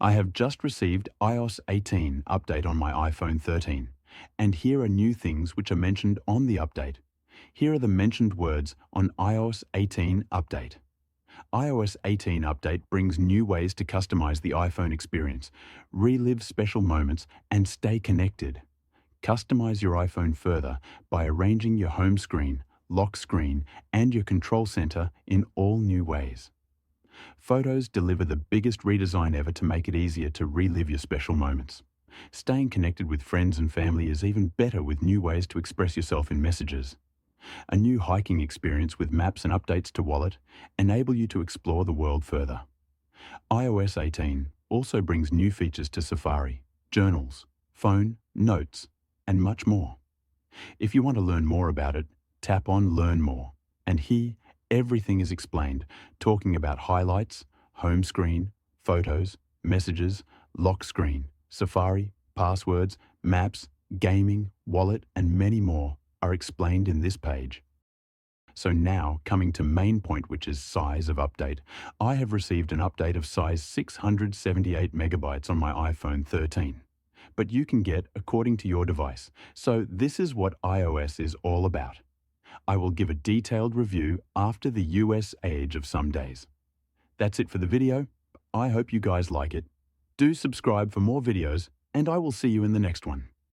I have just received iOS 18 update on my iPhone 13, and here are new things which are mentioned on the update. Here are the mentioned words on iOS 18 update. iOS 18 update brings new ways to customize the iPhone experience, relive special moments, and stay connected. Customize your iPhone further by arranging your home screen, lock screen, and your control center in all new ways. Photos deliver the biggest redesign ever to make it easier to relive your special moments. Staying connected with friends and family is even better with new ways to express yourself in messages. A new hiking experience with maps and updates to Wallet enable you to explore the world further. iOS 18 also brings new features to Safari, Journals, Phone, Notes, and much more. If you want to learn more about it, tap on Learn More, and here everything is explained, talking about highlights, home screen, photos, messages, lock screen, Safari, passwords, maps, gaming, wallet, and many more are explained in this page. So now, coming to main point, which is size of update, I have received an update of size 678 megabytes on my iPhone 13. But you can get according to your device. So this is what iOS is all about. I will give a detailed review after the US age of some days. That's it for the video. I hope you guys like it. Do subscribe for more videos, and I will see you in the next one.